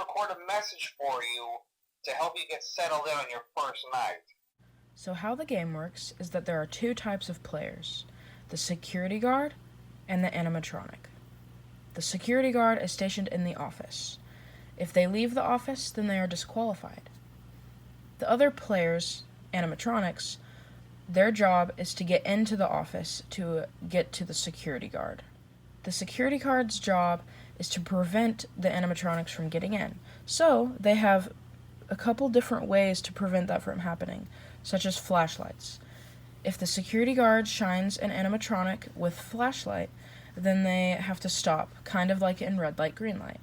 record a message for you to help you get settled in on your first night. So how the game works is that there are two types of players, the security guard and the animatronic. The security guard is stationed in the office. If they leave the office, then they are disqualified. The other players, animatronics, their job is to get into the office to get to the security guard. The security guard's job is to prevent the animatronics from getting in. So they have a couple different ways to prevent that from happening, such as flashlights. If the security guard shines an animatronic with flashlight, then they have to stop, kind of like in red light, green light.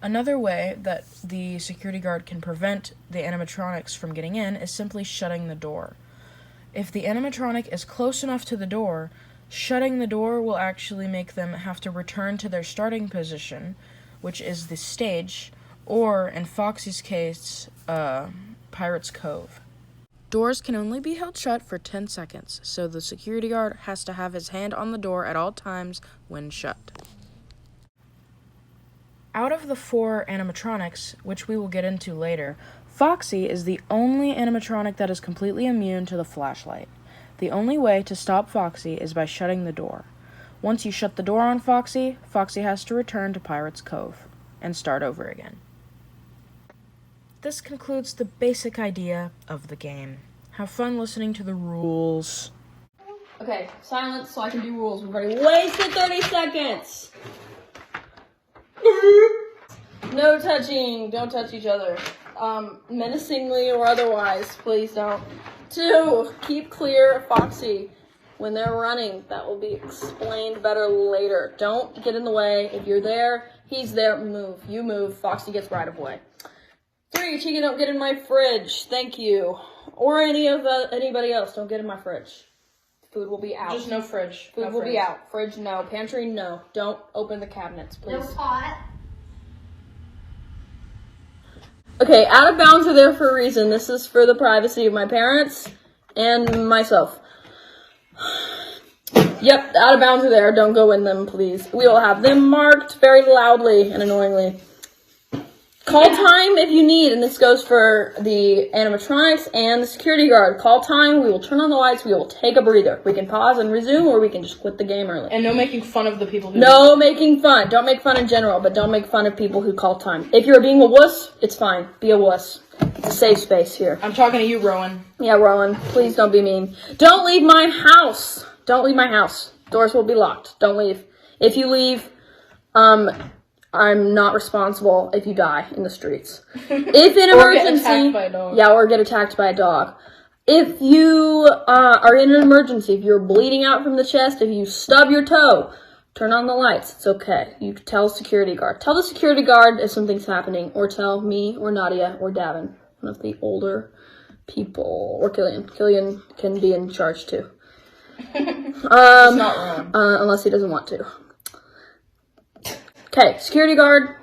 Another way that the security guard can prevent the animatronics from getting in is simply shutting the door. If the animatronic is close enough to the door, shutting the door will actually make them have to return to their starting position, which is the stage, or, in Foxy's case, Pirate's Cove. Doors can only be held shut for 10 seconds, so the security guard has to have his hand on the door at all times when shut. Out of the 4 animatronics, which we will get into later, Foxy is the only animatronic that is completely immune to the flashlight. The only way to stop Foxy is by shutting the door. Once you shut the door on Foxy, Foxy has to return to Pirate's Cove and start over again. This concludes the basic idea of the game. Have fun listening to the rules. Okay, silence so I can do rules. We've already wasted 30 seconds. No touching. Don't touch each other. Menacingly or otherwise, please don't. 2, keep clear of Foxy when they're running. That will be explained better later. Don't get in the way. If you're there, he's there. Move. You move. Foxy gets right of way. 3, Chica, don't get in my fridge. Thank you. Or anybody else. Don't get in my fridge. Food will be out. Just no fridge. Food will be out. Fridge, no. Pantry, no. Don't open the cabinets, please. No pot. Okay, out of bounds are there for a reason. This is for the privacy of my parents and myself. Yep, out of bounds are there. Don't go in them, please. We will have them marked very loudly and annoyingly. Call time if you need, and this goes for the animatronics and the security guard. Call time, we will turn on the lights, we will take a breather. We can pause and resume, or we can just quit the game early. And no making fun of the people who... No making fun. Don't make fun in general, but don't make fun of people who call time. If you're being a wuss, it's fine. Be a wuss. It's a safe space here. I'm talking to you, Rowan. Yeah, Rowan, please don't be mean. Don't leave my house. Don't leave my house. Doors will be locked. Don't leave. If you leave, I'm not responsible if you die in the streets. If in Or emergency, get attacked by a dog. Yeah, or get attacked by a dog. If you are in an emergency, if you're bleeding out from the chest, if you stub your toe, turn on the lights. It's okay. You tell security guard. Tell the security guard if something's happening, or tell me or Nadia or Davin, one of the older people, or Killian. Killian can be in charge too. It's not Rowan. Unless he doesn't want to. Okay, security guard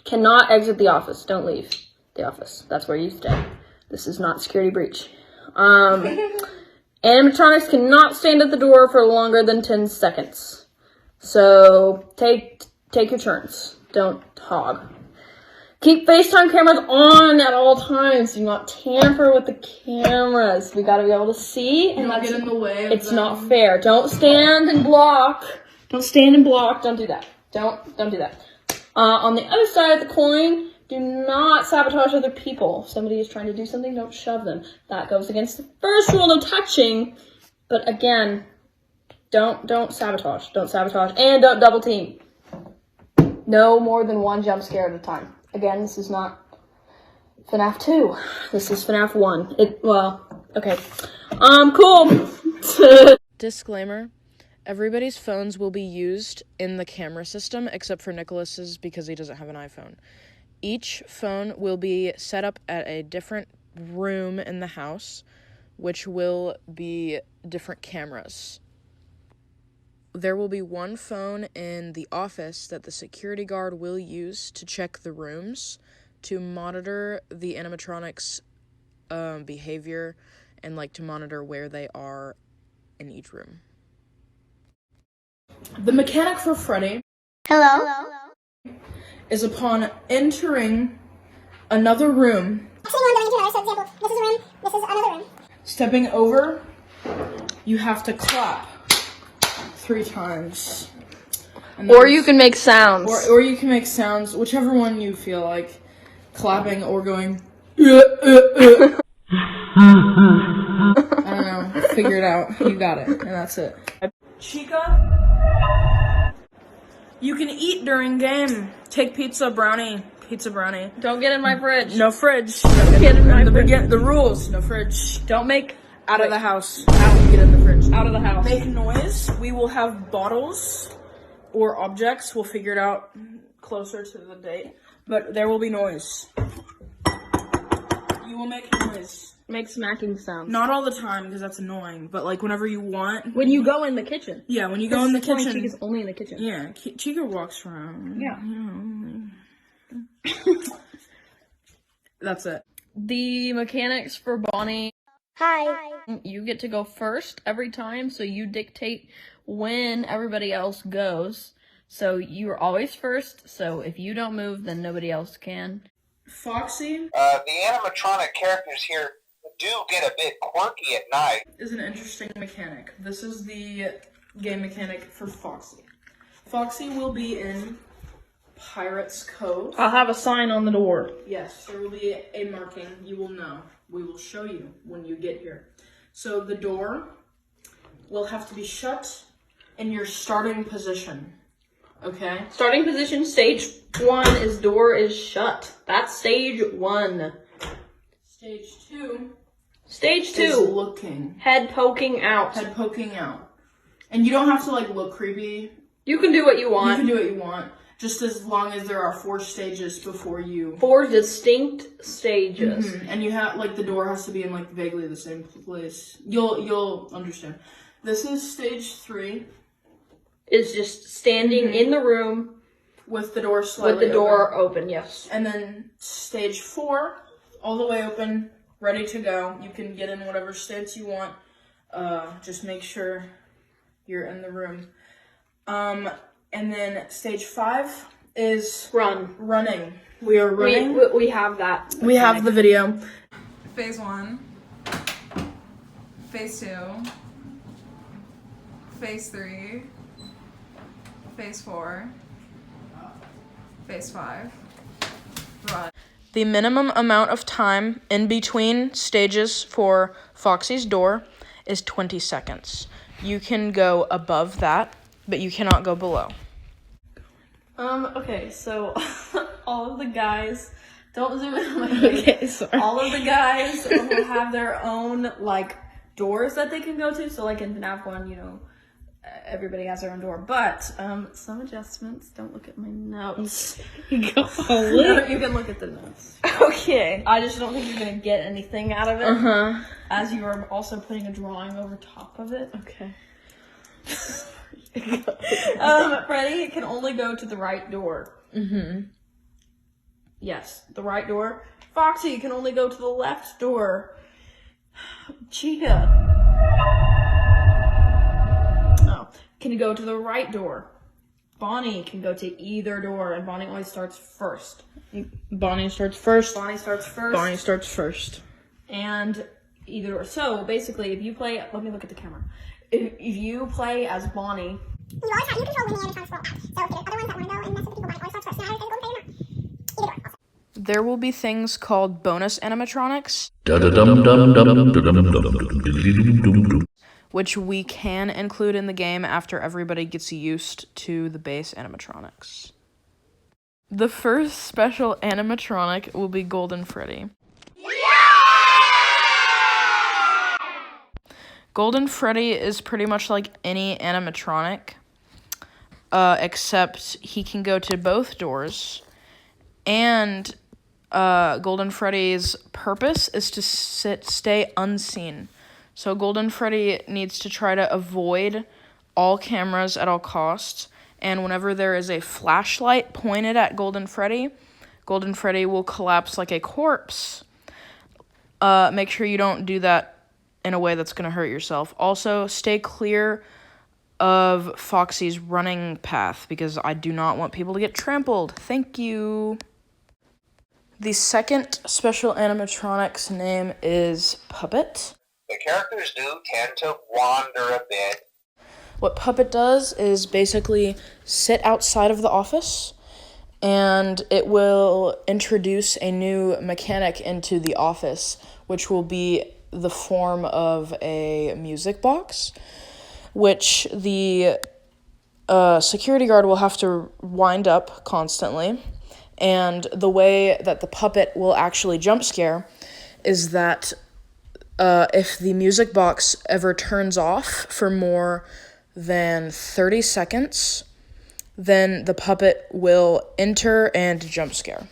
cannot exit the office. Don't leave the office. That's where you stay. This is not security breach. Animatronics cannot stand at the door for longer than 10 seconds. So take your turns. Don't hog. Keep FaceTime cameras on at all times. Do not tamper with the cameras. We gotta be able to see, and Don't get in the way of it's them. not fair. Don't stand and block. Don't stand and block. Don't do that. Don't do that. On the other side of the coin, do not sabotage other people. If somebody is trying to do something, don't shove them. That goes against the first rule, no touching. But again, don't sabotage. Don't sabotage. And don't double team. No more than 1 jump scare at a time. Again, this is not FNAF 2. This is FNAF 1. Okay. Cool. Disclaimer. Everybody's phones will be used in the camera system, except for Nicholas's because he doesn't have an iPhone. Each phone will be set up at a different room in the house, which will be different cameras. There will be one phone in the office that the security guard will use to check the rooms, to monitor the animatronics' behavior, and to monitor where they are in each room. The mechanic for Freddy Hello? is upon entering another room, stepping over, you have to clap 3 times. Or you can make sounds. Or you can make sounds, whichever one you feel like. Clapping or going, I don't know, figure it out. You got it, and that's it. Chica, you can eat during game. Take pizza brownie. Don't get in my fridge. No fridge. Get in my fridge. The rules, no fridge. Don't make Out of the house. Out, get in the fridge. out of the house. Make noise. We will have bottles or objects. We'll figure it out closer to the date. But there will be noise. You will make noise. Make smacking sounds. Not all the time, because that's annoying. But, like, whenever you want. When you go in the kitchen. Yeah, when you go in the kitchen. Chica's only in the kitchen. Yeah, Chica walks around. Yeah. That's it. The mechanics for Bonnie. Hi. You get to go first every time, so you dictate when everybody else goes. So you're always first, so if you don't move, then nobody else can. Foxy The animatronic characters here do get a bit quirky at night. is an interesting mechanic. This is the game mechanic for Foxy. Foxy will be in Pirate's Cove. I'll have a sign on the door. Yes, there will be a marking. You will know. We will show you when you get here. So the door will have to be shut in your starting position. Okay? Starting position, stage 1 is door is shut. That's stage 1. Stage 2 Stage is 2, looking. head poking out. Head poking out. And you don't have to, like, look creepy. You can do what you You want. can do what you want. Just as long as there are 4 stages before you. 4 distinct stages. And you have, like, the door has to be in, like, vaguely the same place. You'll understand. This is stage 3. Is just standing in the room With the door slightly with the door open, yes. And then stage 4, all the way open, ready to go. You can get in whatever states you want. Just make sure you're in the room. And then stage 5 is running. We are running. We have that. We have the video. Phase 1, Phase 2, Phase 3, Phase 4, Phase 5, run. The minimum amount of time in between stages for Foxy's door is 20 seconds. You can go above that, but you cannot go below. Okay, so all of the guys, don't zoom in on my face. Okay, sorry. All of the guys will have their own, like, doors that they can go to. So, like, in FNAF 1, you know, everybody has their own door. But, some adjustments. Don't look at my notes. You can look at the notes. Okay. I just don't think you're going to get anything out of it. Uh-huh. As you are also putting a drawing over top of it. Okay. Freddy can only go to the right door. Yes, the right door. Foxy can only go to the left door. Chica can go to the right door. Bonnie can go to either door, and Bonnie always starts first. Bonnie starts first. Bonnie starts first. Bonnie starts first. And either door. So basically, if you play, let me look at the camera. If you play as Bonnie, You always have, you control when the animatronics roll out. So if there's other ones that want to go and mess with the people, Bonnie always starts first. So now how does it go in either door? There will be things called bonus animatronics, which we can include in the game after everybody gets used to the base animatronics. The first special animatronic will be Golden Freddy. Golden Freddy is pretty much like any animatronic, except he can go to both doors, and Golden Freddy's purpose is to stay unseen. So Golden Freddy needs to try to avoid all cameras at all costs, and whenever there is a flashlight pointed at Golden Freddy will collapse like a corpse. Make sure you don't do that in a way that's going to hurt yourself. Also, stay clear of Foxy's running path because I do not want people to get trampled. Thank you. The second special animatronic's name is Puppet. The characters do tend to wander a bit. What Puppet does is basically sit outside of the office, and it will introduce a new mechanic into the office, which will be the form of a music box, which the security guard will have to wind up constantly. And the way that the puppet will actually jump scare is that if the music box ever turns off for more than 30 seconds, then the puppet will enter and jump scare.